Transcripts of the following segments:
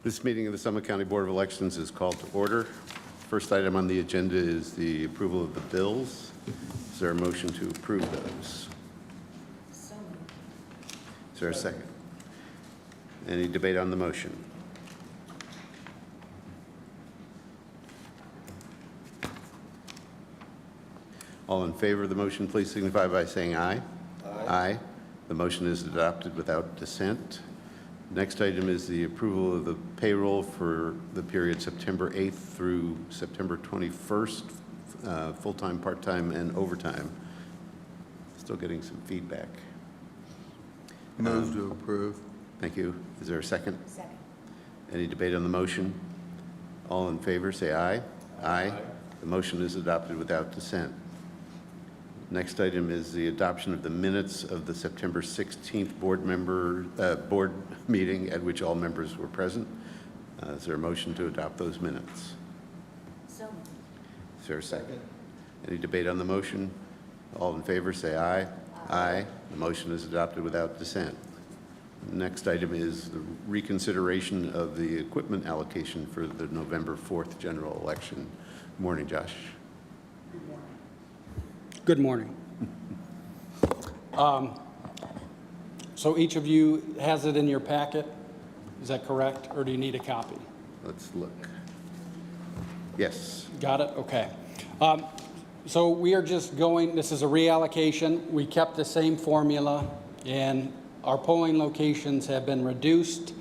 This meeting of the Summit County Board of Elections is called to order. First item on the agenda is the approval of the bills. Is there a motion to approve those? So moved. Is there a second? Any debate on the motion? All in favor of the motion, please signify by saying aye. Aye. The motion is adopted without dissent. Next item is the approval of the payroll for the period September 8th through September 21st, full-time, part-time, and overtime. Still getting some feedback. Move to approve. Thank you. Is there a second? Second. Any debate on the motion? All in favor, say aye. Aye. The motion is adopted without dissent. Next item is the adoption of the minutes of the September 16th board meeting at which all members were present. Is there a motion to adopt those minutes? So moved. Is there a second? Any debate on the motion? All in favor, say aye. Aye. The motion is adopted without dissent. Next item is the reconsideration of the equipment allocation for the November 4th general election. Morning, Josh. Good morning. So each of you has it in your packet, is that correct? Or do you need a copy? Let's look. Yes. Got it? Okay. So we are just going, this is a reallocation. We kept the same formula, and our polling locations have been reduced.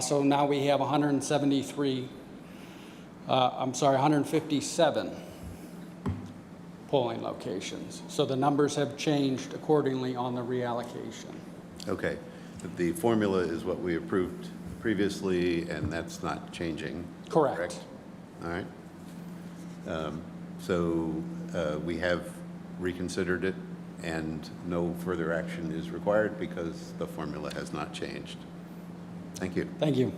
So now we have 157 polling locations. So the numbers have changed accordingly on the reallocation. Okay. The formula is what we approved previously, and that's not changing. Correct. All right. So we have reconsidered it, and no further action is required because the formula has not changed. Thank you. Thank you.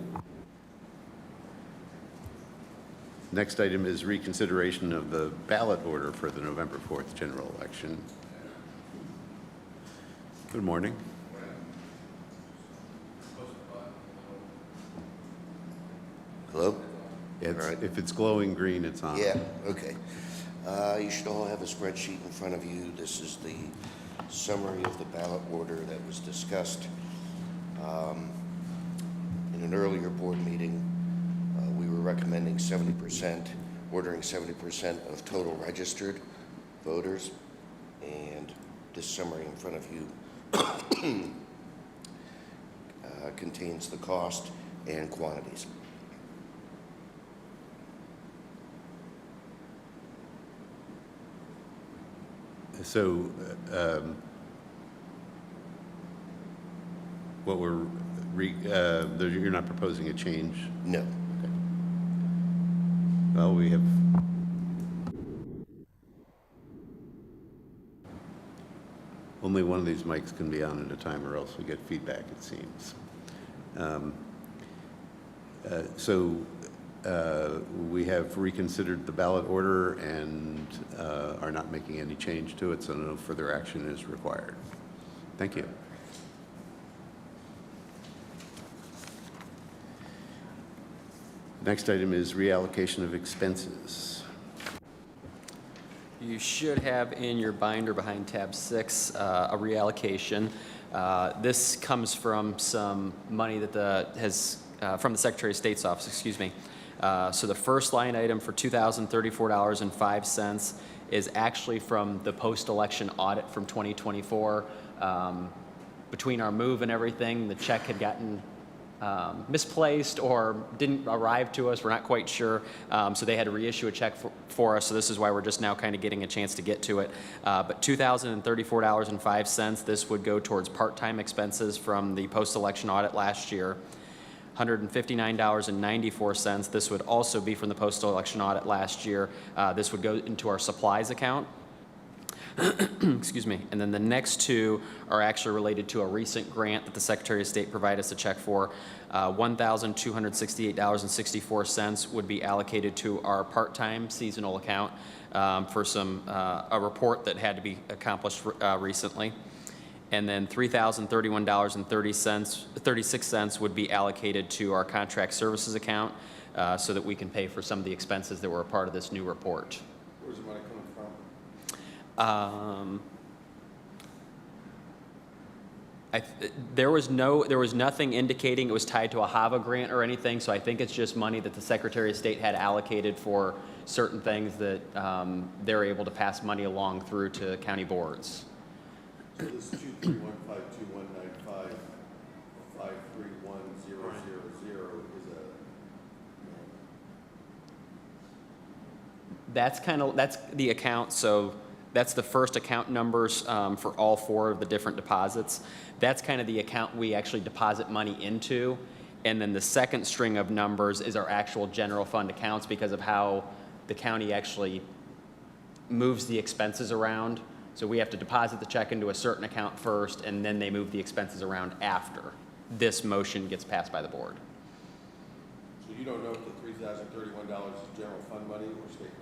Next item is reconsideration of the ballot order for the November 4th general election. Good morning. Hello? If it's glowing green, it's on. Yeah, okay. You should all have a spreadsheet in front of you. This is the summary of the ballot order that was discussed in an earlier board meeting. We were recommending 70%, ordering 70% of total registered voters, and this summary in front of you contains the cost and quantities. So what we're, you're not proposing a change? No. Okay. Well, we have only one of these mics can be on at a time, or else we get feedback, it seems. We have reconsidered the ballot order and are not making any change to it, so no further action is required. Thank you. Next item is reallocation of expenses. You should have in your binder behind tab 6 a reallocation. This comes from some money that from the Secretary of State's office, excuse me. So the first line item for $2,034.05 is actually from the post-election audit from 2024. Between our move and everything, the check had gotten misplaced or didn't arrive to us. We're not quite sure. So they had to reissue a check for us. So this is why we're just now kind of getting a chance to get to it. But $2,034.05, this would go towards part-time expenses from the post-election audit last year. $159.94. This would also be from the post-election audit last year. This would go into our supplies account. Excuse me. And then the next two are actually related to a recent grant that the Secretary of State provided us a check for. $1,268.64 would be allocated to our part-time seasonal account for a report that had to be accomplished recently. and then $3,031.36 would be allocated to our contract services account so that we can pay for some of the expenses that were a part of this new report. Where's the money coming from? There was nothing indicating it was tied to a HAVA grant or anything, so I think it's just money that the Secretary of State had allocated for certain things that they're able to pass money along through to county boards. So this 231521955531000 is That's the account, so that's the first account numbers for all 4 of the different deposits. That's kind of the account we actually deposit money into. And then the second string of numbers is our actual general fund accounts because of how the county actually moves the expenses around. So we have to deposit the check into a certain account first, and then they move the expenses around after this motion gets passed by the board. so you don't know if the $3,031 is general fund money or state money?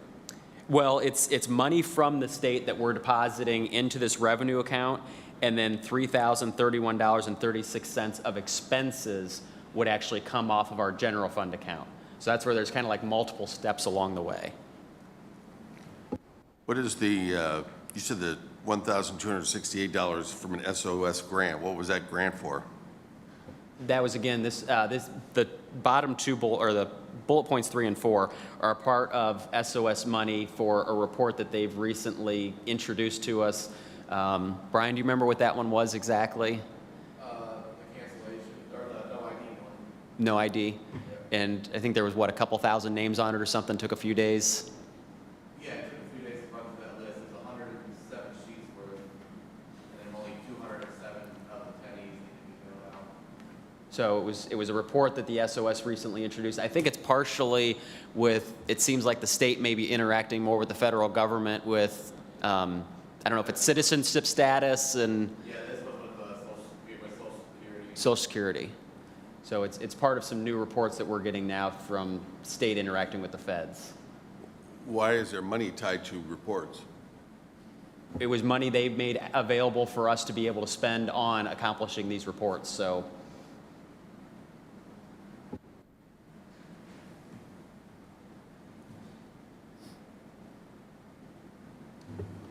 Well, it's money from the state that we're depositing into this revenue account, and then $3,031.36 of expenses would actually come off of our general fund account. So that's where there's kind of like multiple steps along the way. What is the, you said the $1,268 from an SOS grant. What was that grant for? That was, again, the bottom 2 the bullet points 3 and 4 are a part of SOS money for a report that they've recently introduced to us. Brian, do you remember what that one was exactly? The cancellation, or the no ID one. No ID? And I think there was, a couple thousand names on it or something, took a few days? Yeah, it took a few days to run through that list. There's 107 sheets worth, and then only 207 attendees need to be filled out. So it was a report that the SOS recently introduced. I think it's partially with, it seems like the state may be interacting more with the federal government with, I don't know if it's citizenship status and Yeah, this was with Social Security. Social Security. So it's part of some new reports that we're getting now from state interacting with the feds. Why is there money tied to reports? It was money they made available for us to be able to spend on accomplishing these reports, so.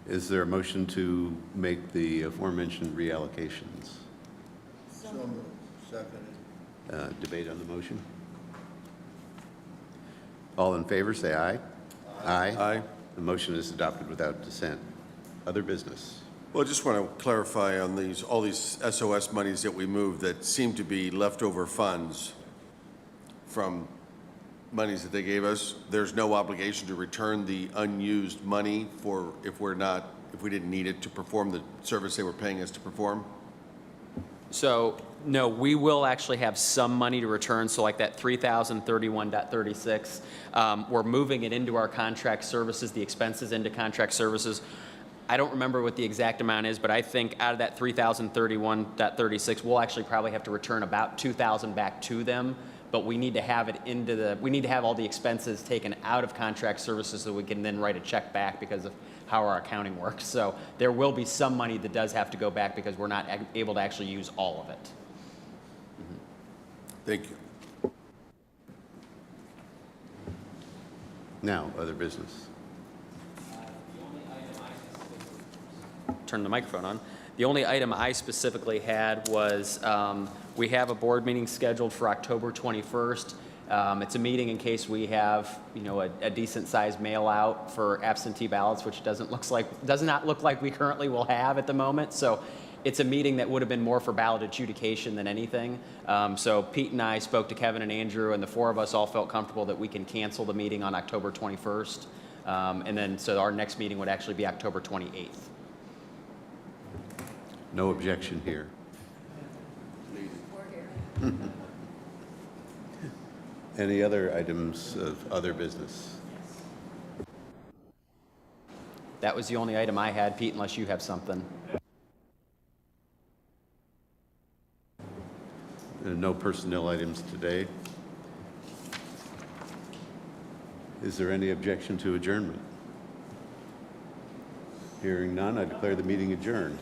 Is there a motion to make the aforementioned reallocations? So moved. Seconded. Debate on the motion? All in favor, say aye. Aye. Aye. The motion is adopted without dissent. Other business? Well, I just want to clarify on all these SOS monies that we moved that seem to be leftover funds from monies that they gave us. There's no obligation to return the unused money if we didn't need it to perform the service they were paying us to perform? So, no, we will actually have some money to return, so like that $3,031.36, we're moving it into our contract services, the expenses into contract services. I don't remember what the exact amount is, but I think out of that $3,031.36, we'll actually probably have to return about $2,000 back to them, but we need to have it we need to have all the expenses taken out of contract services so we can then write a check back because of how our accounting works. So there will be some money that does have to go back because we're not able to actually use all of it. Thank you. Now, other business. Turn the microphone on. The only item I specifically had was we have a board meeting scheduled for October 21st. It's a meeting in case we have, a decent-sized mail-out for absentee ballots, which does not look like we currently will have at the moment. So it's a meeting that would have been more for ballot adjudication than anything. So Pete and I spoke to Kevin and Andrew, and the 4 of us all felt comfortable that we can cancel the meeting on October 21st. And then, so our next meeting would actually be October 28th. No objection here. We're here. Any other items of other business? That was the only item I had, Pete, unless you have something. No personnel items today. Is there any objection to adjournment? Hearing none, I declare the meeting adjourned.